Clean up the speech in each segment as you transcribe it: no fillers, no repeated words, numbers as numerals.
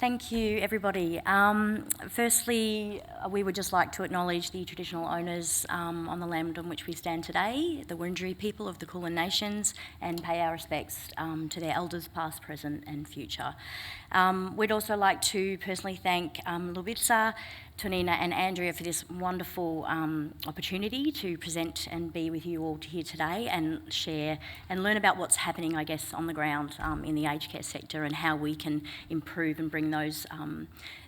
Thank you, everybody. Firstly, we would just like to acknowledge the traditional owners on the land on which we stand today, the Wurundjeri people of the Kulin Nations, and pay our respects to their elders past, present and future. We'd also like to personally thank Lubitsa, Tonina and Andrea for this wonderful opportunity to present and be with you all here today and share and learn about what's happening, I guess, on the ground in the aged care sector and how we can improve and bring those,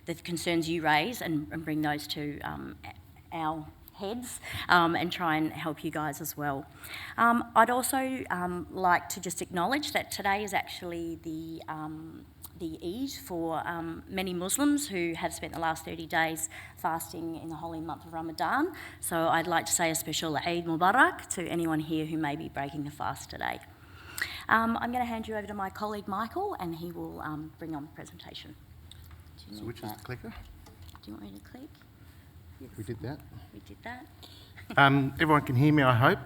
the concerns you raise and bring those to our heads and try and help you guys as well. I'd also like to just acknowledge that today is actually the Eid for many Muslims who have spent the last 30 days fasting in the holy month of Ramadan. So I'd like to say a special Eid Mubarak to anyone here who may be breaking the fast today. I'm going to hand you over to my colleague Michael and he will bring on the presentation. So which is the clicker? Do you want me to click? Yes. We did that. We did that. Everyone can hear me, I hope.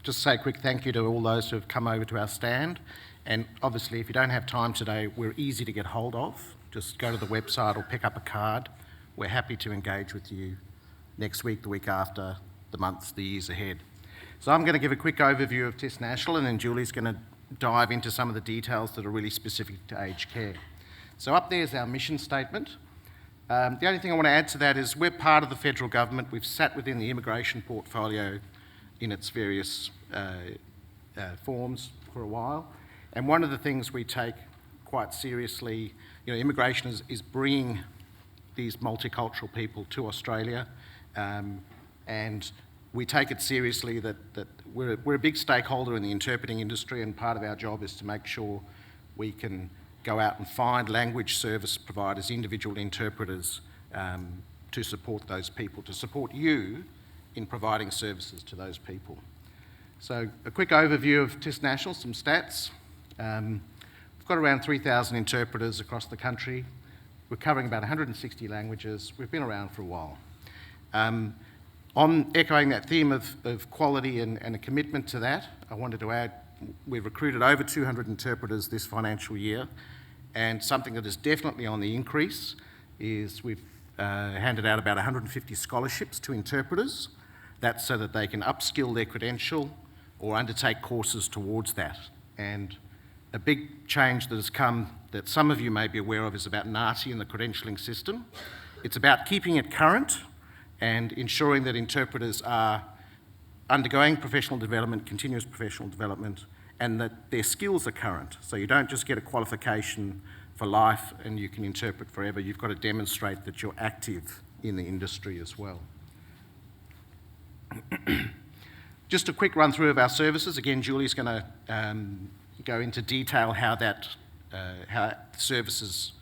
Just say a quick thank you to all those who have come over to our stand. And obviously, if you don't have time today, we're easy to get hold of. Just go to the website or pick up a card. We're happy to engage with you next week, the week after, the months, the years ahead. So I'm going to give a quick overview of TIS National and then Julie's going to dive into some of the details that are really specific to aged care. So up there is our mission statement. The only thing I want to add to that is we're part of the federal government. We've sat within the immigration portfolio in its various forms for a while. And one of the things we take quite seriously, immigration is bringing these multicultural people to Australia, and we take it seriously that we're a big stakeholder in the interpreting industry, and part of our job is to make sure we can go out and find language service providers, individual interpreters, to support those people, to support you in providing services to those people. So a quick overview of TIS National, some stats. We've got around 3,000 interpreters across the country. We're covering about 160 languages. We've been around for a while. On echoing that theme of quality and a commitment to that, I wanted to add we've recruited over 200 interpreters this financial year, and something that is definitely on the increase is we've handed out about 150 scholarships to interpreters. That's so that they can upskill their credential or undertake courses towards that. And a big change that has come that some of you may be aware of is about NAATI and the credentialing system. It's about keeping it current and ensuring that interpreters are undergoing professional development, continuous professional development, and that their skills are current. So you don't just get a qualification for life and you can interpret forever. You've got to demonstrate that you're active in the industry as well. Just a quick run through of our services. Again, Julie's going to go into detail how services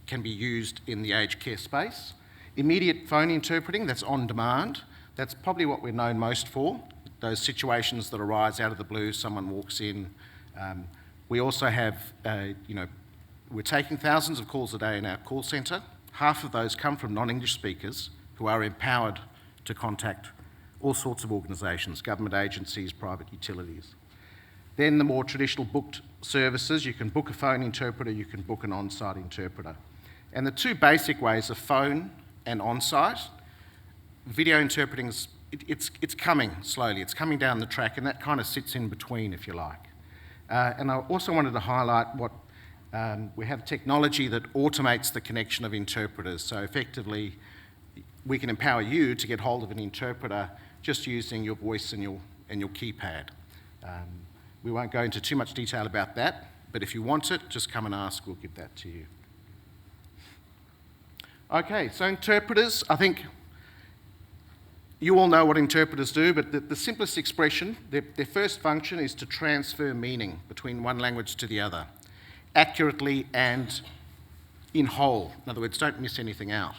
can be used in the aged care space. Immediate phone interpreting, that's on demand. That's probably what we're known most for. Those situations that arise out of the blue, someone walks in. We also have, we're taking thousands of calls a day in our call centre. Half of those come from non-English speakers who are empowered to contact all sorts of organisations, government agencies, private utilities. Then the more traditional booked services, you can book a phone interpreter, you can book an on-site interpreter. And the two basic ways are phone and on-site. Video interpreting, it's coming slowly, it's coming down the track, and that kind of sits in between, if you like. And I also wanted to highlight what we have technology that automates the connection of interpreters. So effectively, we can empower you to get hold of an interpreter just using your voice and your keypad. We won't go into too much detail about that, but if you want it, just come and ask, we'll give that to you. Okay, so interpreters, I think you all know what interpreters do, but the simplest expression, their first function is to transfer meaning between one language to the other, accurately and in whole. In other words, don't miss anything out.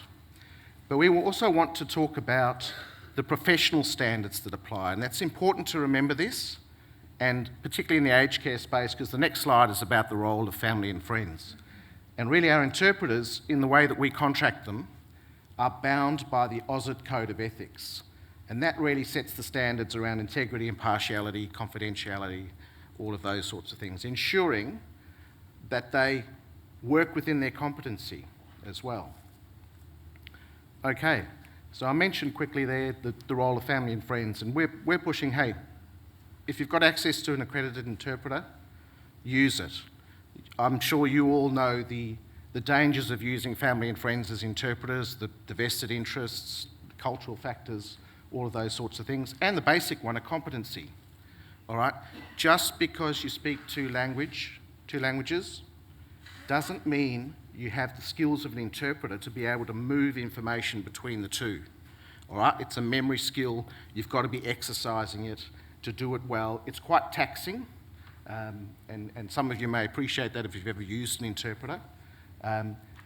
But we will also want to talk about the professional standards that apply, and that's important to remember this, and particularly in the aged care space, because the next slide is about the role of family and friends. And really our interpreters, in the way that we contract them, are bound by the AUSIT Code of Ethics. And that really sets the standards around integrity, impartiality, confidentiality, all of those sorts of things, ensuring that they work within their competency as well. Okay, so I mentioned quickly there the role of family and friends, and we're pushing, hey, if you've got access to an accredited interpreter, use it. I'm sure you all know the dangers of using family and friends as interpreters, the vested interests, cultural factors, all of those sorts of things, and the basic one, a competency. All right? Just because you speak two languages, doesn't mean you have the skills of an interpreter to be able to move information between the two. All right? It's a memory skill. You've got to be exercising it to do it well. It's quite taxing, and some of you may appreciate that if you've ever used an interpreter.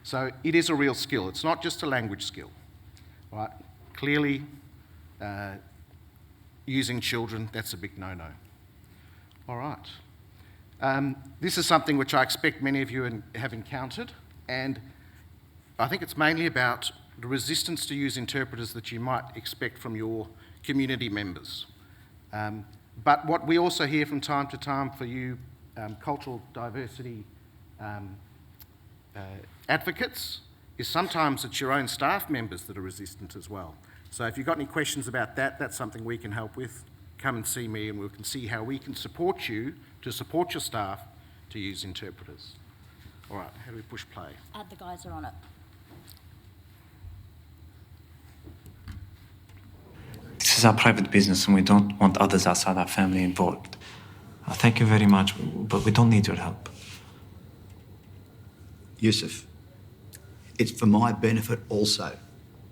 So it is a real skill. It's not just a language skill. All right? Clearly, using children, that's a big no-no. All right. This is something which I expect many of you have encountered, and I think it's mainly about the resistance to use interpreters that you might expect from your community members. But what we also hear from time to time for you cultural diversity advocates is sometimes it's your own staff members that are resistant as well. So if you've got any questions about that, that's something we can help with. Come and see me and we can see how we can support you to support your staff to use interpreters. All right, how do we push play? The guys are on it. This is our private business and we don't want others outside our family involved. Thank you very much, but we don't need your help. Yusuf, it's for my benefit also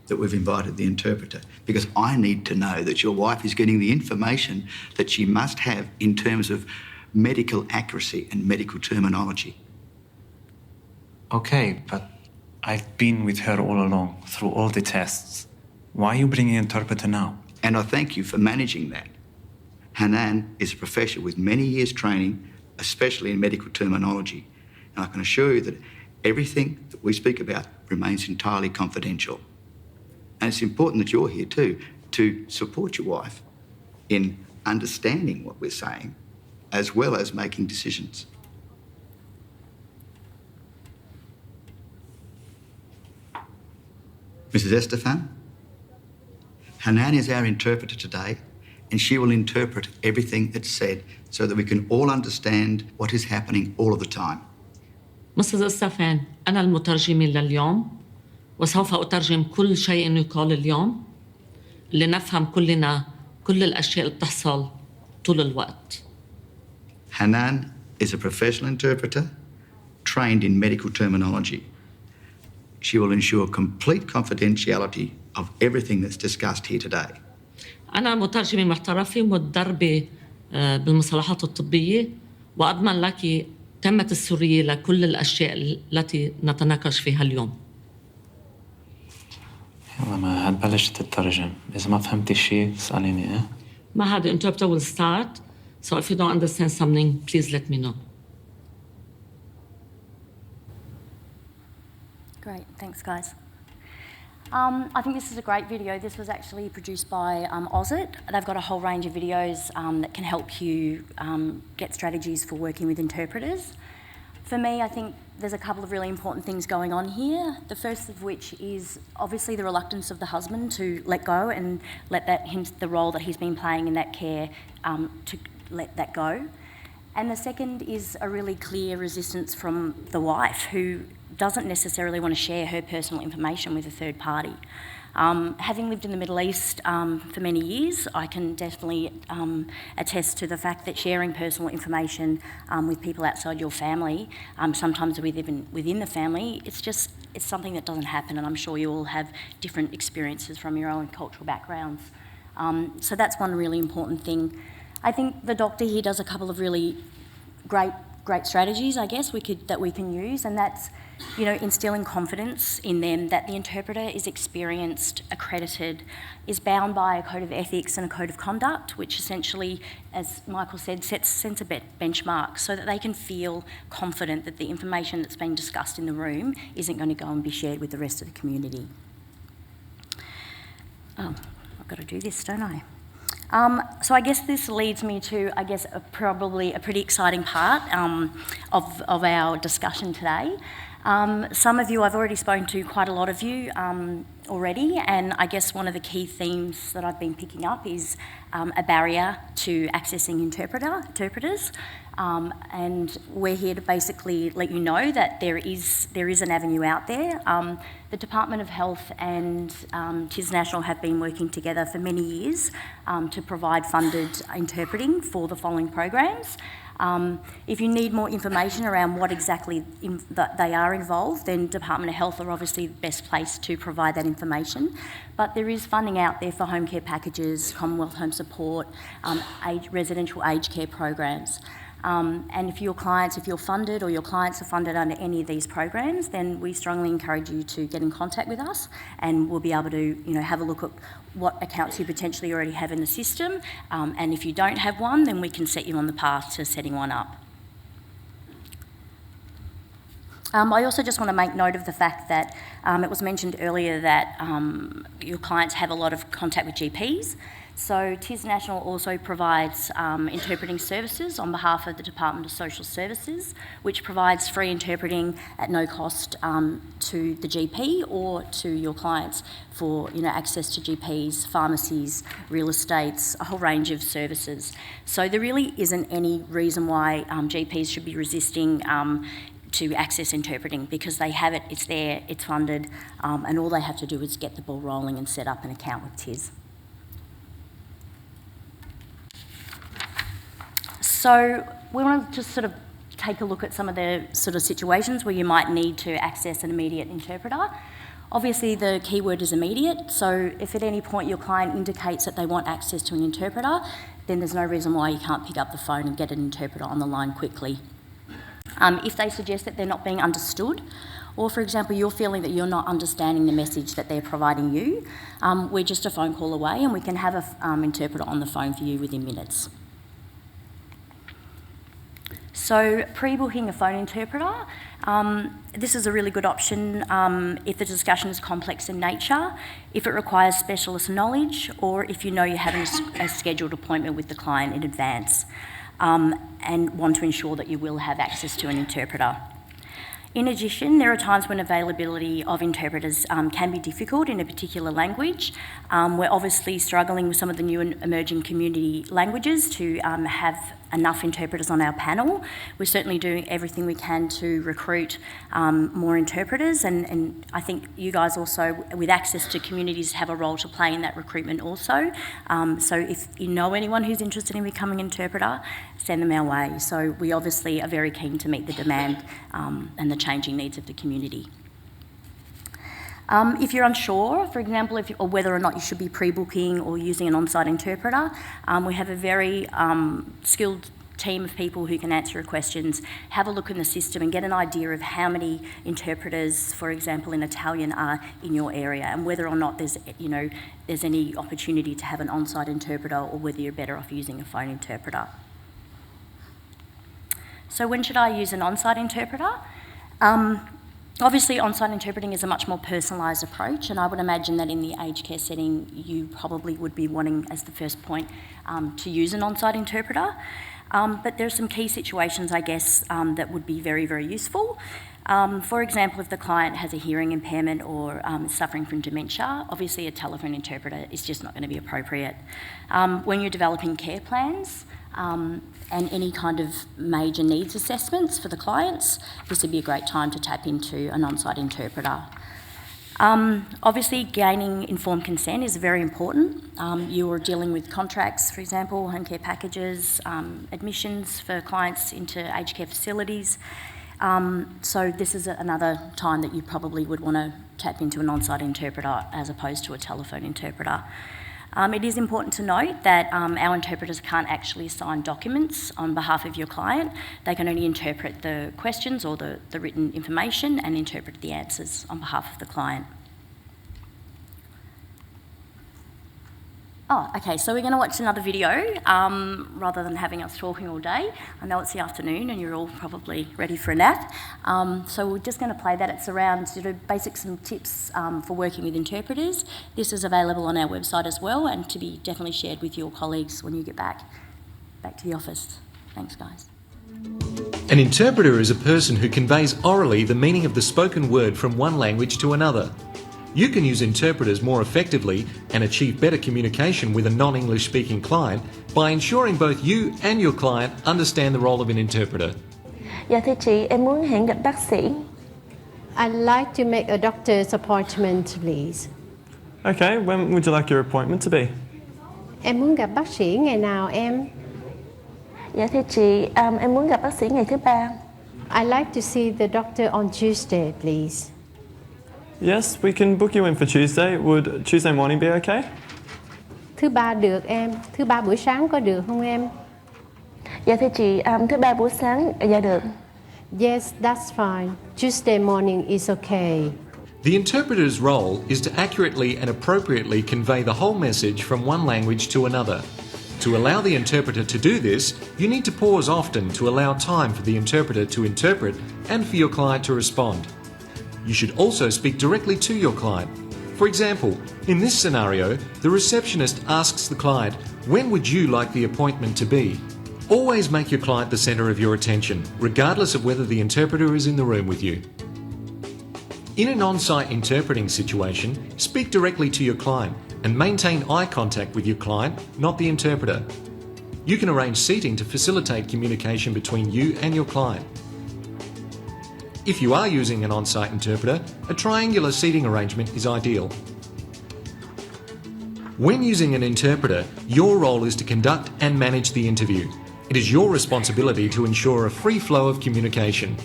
that we've invited the interpreter, because I need to know that your wife is getting the information that she must have in terms of medical accuracy and medical terminology. Okay, but I've been with her all along, through all the tests. Why are you bringing an interpreter now? And I thank you for managing that. Hanan is a professional with many years training, especially in medical terminology. And I can assure you that everything that we speak about remains entirely confidential. And it's important that you're here too, to support your wife in understanding what we're saying, as well as making decisions. Mrs. Estefan, Hanan is our interpreter today, and she will interpret everything that's said so that we can all understand what is happening all of the time. Mrs. استفان، أنا المترجمة لليوم وسوف أترجم كل شيء يقال اليوم لنفهم كلنا كل الأشياء اللي بتحصل طول الوقت. Hanan is a professional interpreter trained in medical terminology. She will ensure complete confidentiality of everything that's discussed here today. أنا مترجمة محترفة متدربة بالمصطلحات الطبية وأضمن لك تمت السرية لكل الأشياء التي نتناقش فيها اليوم. يلا ما هاد بلشت تترجم، إذا ما فهمتي شيء اسأليني إيه؟ ما هذا interpreter will start, so if you don't understand something, please let me know. Great, thanks guys. I think this is a great video. This was actually produced by Ozit. They've got a whole range of videos that can help you get strategies for working with interpreters. For me, I think there's a couple of really important things going on here. The first of which is obviously the reluctance of the husband to let go and let the role that he's been playing in that care, to let that go. And the second is a really clear resistance from the wife, who doesn't necessarily want to share her personal information with a third party. Having lived in the Middle East for many years, I can definitely attest to the fact that sharing personal information with people outside your family, sometimes even within the family, it's something that doesn't happen, and I'm sure you all have different experiences from your own cultural backgrounds. So that's one really important thing. I think the doctor here does a couple of really great strategies, I guess, that we can use, and that's, instilling confidence in them that the interpreter is experienced, accredited, is bound by a code of ethics and a code of conduct, which essentially, as Michael said, sets a benchmark so that they can feel confident that the information that's being discussed in the room isn't going to go and be shared with the rest of the community. Oh, I've got to do this, don't I? So I guess this leads me to, probably a pretty exciting part of our discussion today. Some of you, I've already spoken to quite a lot of you already, and I guess one of the key themes that I've been picking up is a barrier to accessing interpreters. And we're here to basically let you know that there is an avenue out there. The Department of Health and TIS National have been working together for many years to provide funded interpreting for the following programs. If you need more information around what exactly they are involved, then Department of Health are obviously the best place to provide that information. But there is funding out there for home care packages, Commonwealth Home Support, residential aged care programs. And if you're funded or your clients are funded under any of these programs, then we strongly encourage you to get in contact with us, and we'll be able to, have a look at what accounts you potentially already have in the system. And if you don't have one, then we can set you on the path to setting one up. I also just want to make note of the fact that it was mentioned earlier that your clients have a lot of contact with GPs. So TIS National also provides interpreting services on behalf of the Department of Social Services, which provides free interpreting at no cost to the GP or to your clients for access to GPs, pharmacies, real estates, a whole range of services. So there really isn't any reason why GPs should be resisting to access interpreting, because they have it, it's there, it's funded, and all they have to do is get the ball rolling and set up an account with TIS. So we want to just sort of take a look at some of the sort of situations where you might need to access an immediate interpreter. Obviously, the keyword is immediate, so if at any point your client indicates that they want access to an interpreter, then there's no reason why you can't pick up the phone and get an interpreter on the line quickly. If they suggest that they're not being understood, or for example, you're feeling that you're not understanding the message that they're providing you, we're just a phone call away and we can have an interpreter on the phone for you within minutes. So pre-booking a phone interpreter, this is a really good option if the discussion is complex in nature, if it requires specialist knowledge, or if you know you're having a scheduled appointment with the client in advance and want to ensure that you will have access to an interpreter. In addition, there are times when availability of interpreters can be difficult in a particular language. We're obviously struggling with some of the new and emerging community languages to have enough interpreters on our panel. We're certainly doing everything we can to recruit more interpreters, and I think you guys also, with access to communities, have a role to play in that recruitment also. So if you know anyone who's interested in becoming an interpreter, send them our way. So we obviously are very keen to meet the demand and the changing needs of the community. If you're unsure, for example, or whether or not you should be pre-booking or using an on-site interpreter, we have a very skilled team of people who can answer your questions, have a look in the system and get an idea of how many interpreters, for example, in Italian are in your area, and whether or not there's any opportunity to have an on-site interpreter, or whether you're better off using a phone interpreter. So when should I use an on-site interpreter? Obviously, on-site interpreting is a much more personalised approach, and I would imagine that in the aged care setting, you probably would be wanting, as the first point, to use an on-site interpreter. But there are some key situations, I guess, that would be very, very useful. For example, if the client has a hearing impairment or is suffering from dementia, obviously a telephone interpreter is just not going to be appropriate. When you're developing care plans, and any kind of major needs assessments for the clients, this would be a great time to tap into an on-site interpreter. Obviously, gaining informed consent is very important. You're dealing with contracts, for example, home care packages, admissions for clients into aged care facilities. So this is another time that you probably would want to tap into an on-site interpreter as opposed to a telephone interpreter. It is important to note that our interpreters can't actually sign documents on behalf of your client. They can only interpret the questions or the written information and interpret the answers on behalf of the client. Oh, okay, so we're going to watch another video rather than having us talking all day. I know it's the afternoon and you're all probably ready for a nap. So we're just going to play that. It's around basic some tips for working with interpreters. This is available on our website as well, and to be definitely shared with your colleagues when you get back to the office. Thanks, guys. An interpreter is a person who conveys orally the meaning of the spoken word from one language to another. You can use interpreters more effectively and achieve better communication with a non-English speaking client by ensuring both you and your client understand the role of an interpreter. Dạ thưa chị, em muốn hẹn gặp bác sĩ. I'd like to make a doctor's appointment, please. Okay, when would you like your appointment to be? Em muốn gặp bác sĩ ngày nào em? Dạ thưa chị, em muốn gặp bác sĩ ngày thứ ba. I'd like to see the doctor on Tuesday, please. Yes, we can book you in for Tuesday. Would Tuesday morning be okay? Thứ ba được em. Thứ ba buổi sáng có được không em? Dạ thưa chị, thứ ba buổi sáng, dạ được. Yes, that's fine. Tuesday morning is okay. The interpreter's role is to accurately and appropriately convey the whole message from one language to another. To allow the interpreter to do this, you need to pause often to allow time for the interpreter to interpret and for your client to respond. You should also speak directly to your client. For example, in this scenario, the receptionist asks the client, "When would you like the appointment to be?" Always make your client the centre of your attention, regardless of whether the interpreter is in the room with you. In an on-site interpreting situation, speak directly to your client and maintain eye contact with your client, not the interpreter. You can arrange seating to facilitate communication between you and your client. If you are using an on-site interpreter, a triangular seating arrangement is ideal. When using an interpreter, your role is to conduct and manage the interview. It is your responsibility to ensure a free flow of communication.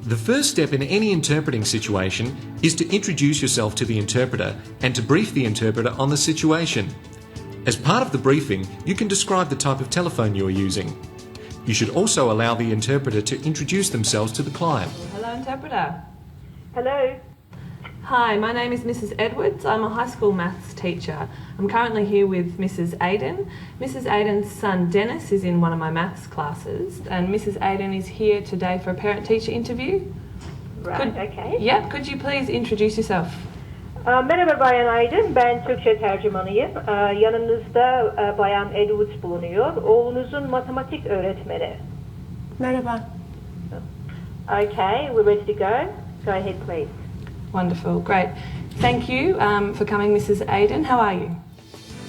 The first step in any interpreting situation is to introduce yourself to the interpreter and to brief the interpreter on the situation. As part of the briefing, you can describe the type of telephone you are using. You should also allow the interpreter to introduce themselves to the client. Hello, interpreter. Hello. Hi, my name is Mrs. Edwards. I'm a high school maths teacher. I'm currently here with Mrs. Aiden. Mrs. Aiden's son Dennis is in one of my maths classes, and Mrs. Aiden is here today for a parent-teacher interview. Right, okay. Yeah, could you please introduce yourself? Merhaba Bayan Aydın, ben Türkçe tercümanıyım. Yanınızda Bayan Edwards bulunuyor. Oğlunuzun matematik öğretmeni. Merhaba. Okay, we're ready to go. Go ahead, please. Wonderful, great. Thank you for coming, Mrs. Aiden. How are you?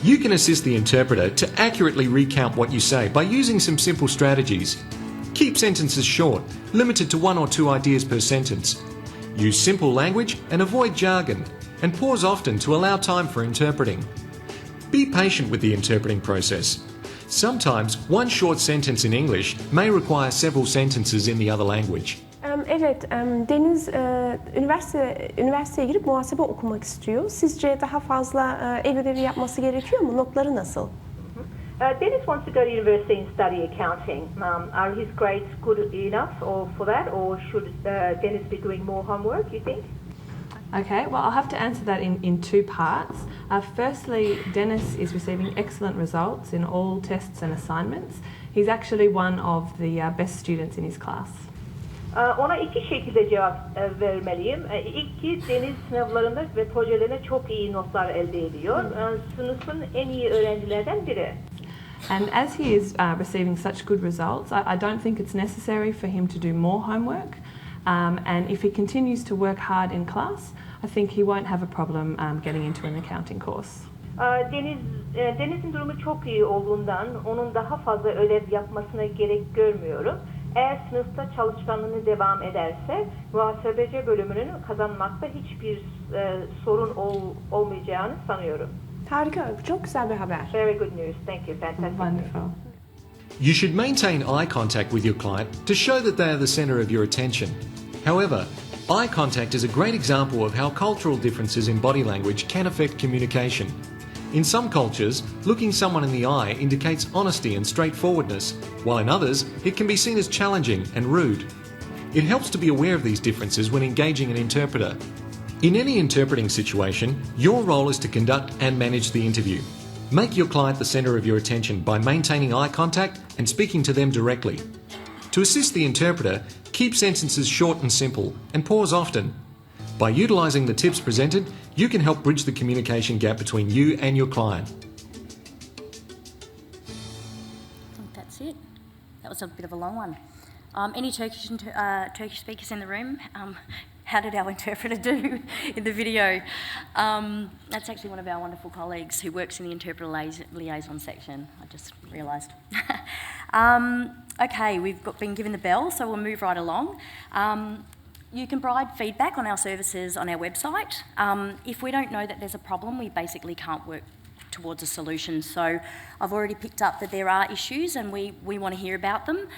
You can assist the interpreter to accurately recount what you say by using some simple strategies. Keep sentences short, limited to 1 or 2 ideas per sentence. Use simple language and avoid jargon, and pause often to allow time for interpreting. Be patient with the interpreting process. Sometimes one short sentence in English may require several sentences in the other language. Evet, Deniz üniversiteye girip muhasebe okumak istiyor. Sizce daha fazla ev ödevi yapması gerekiyor mu? Notları nasıl? Dennis wants to go to university and study accounting. Are his grades good enough for that, or should Dennis be doing more homework, you think? Okay, well, I'll have to answer that in 2 parts. Firstly, Dennis is receiving excellent results in all tests and assignments. He's actually one of the best students in his class. Ona 2 şekilde cevap vermeliyim. İlk ki Deniz sınavlarında ve projelerine çok iyi notlar elde ediyor. Sınıfın en iyi öğrencilerden biri. And as he is receiving such good results, I don't think it's necessary for him to do more homework. And if he continues to work hard in class, I think he won't have a problem getting into an accounting course. Deniz'in durumu çok iyi olduğundan onun daha fazla ödev yapmasına gerek görmüyorum. Eğer sınıfta çalışkanlığını devam ederse muhasebeci bölümünün kazanmakta hiçbir sorun olmayacağını sanıyorum. Harika, çok güzel bir haber. Very good news. Thank you. Fantastic. Wonderful. You should maintain eye contact with your client to show that they are the centre of your attention. However, eye contact is a great example of how cultural differences in body language can affect communication. In some cultures, looking someone in the eye indicates honesty and straightforwardness, while in others, it can be seen as challenging and rude. It helps to be aware of these differences when engaging an interpreter. In any interpreting situation, your role is to conduct and manage the interview. Make your client the centre of your attention by maintaining eye contact and speaking to them directly. To assist the interpreter, keep sentences short and simple and pause often. By utilising the tips presented, you can help bridge the communication gap between you and your client. That's it. That was a bit of a long one. Any Turkish speakers in the room? How did our interpreter do in the video? That's actually one of our wonderful colleagues who works in the interpreter liaison section. I just realised. Okay, been given the bell, so we'll move right along. You can provide feedback on our services on our website. If we don't know that there's a problem, we basically can't work towards a solution. So I've already picked up that there are issues and we want to hear about them.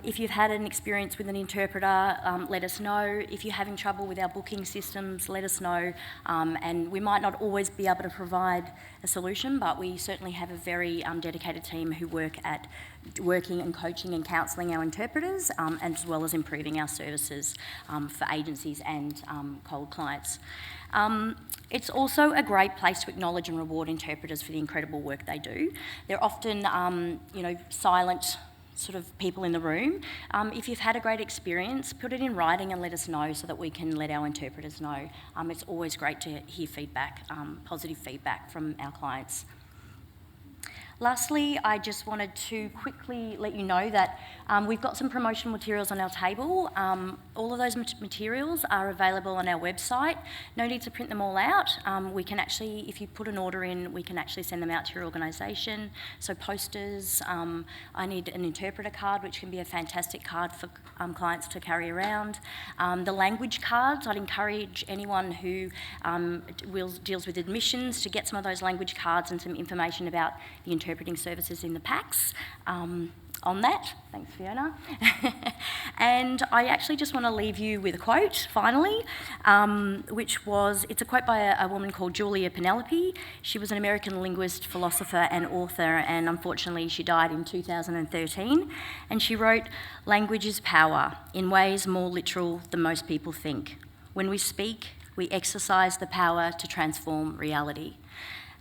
If you've had an experience with an interpreter, let us know. If you're having trouble with our booking systems, let us know. And we might not always be able to provide a solution, but we certainly have a very dedicated team who work at working and coaching and counselling our interpreters, as well as improving our services for agencies and cold clients. It's also a great place to acknowledge and reward interpreters for the incredible work they do. They're often, silent sort of people in the room. If you've had a great experience, put it in writing and let us know so that we can let our interpreters know. It's always great to hear feedback, positive feedback from our clients. Lastly, I just wanted to quickly let you know that we've got some promotional materials on our table. All of those materials are available on our website. No need to print them all out. We can actually, if you put an order in, we can actually send them out to your organisation. So posters, I need an interpreter card, which can be a fantastic card for clients to carry around. The language cards, I'd encourage anyone who deals with admissions to get some of those language cards and some information about the interpreting services in the packs. On that, thanks Fiona. And I actually just want to leave you with a quote, finally, it's a quote by a woman called Julia Penelope. She was an American linguist, philosopher and author, and unfortunately she died in 2013. And she wrote, "Language is power, in ways more literal than most people think. When we speak, we exercise the power to transform reality."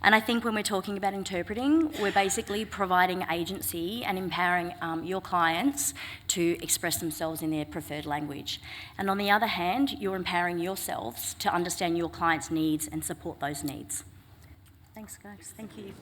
And I think when we're talking about interpreting, we're basically providing agency and empowering your clients to express themselves in their preferred language. And on the other hand, you're empowering yourselves to understand your clients' needs and support those needs. Thanks, guys. Thank you.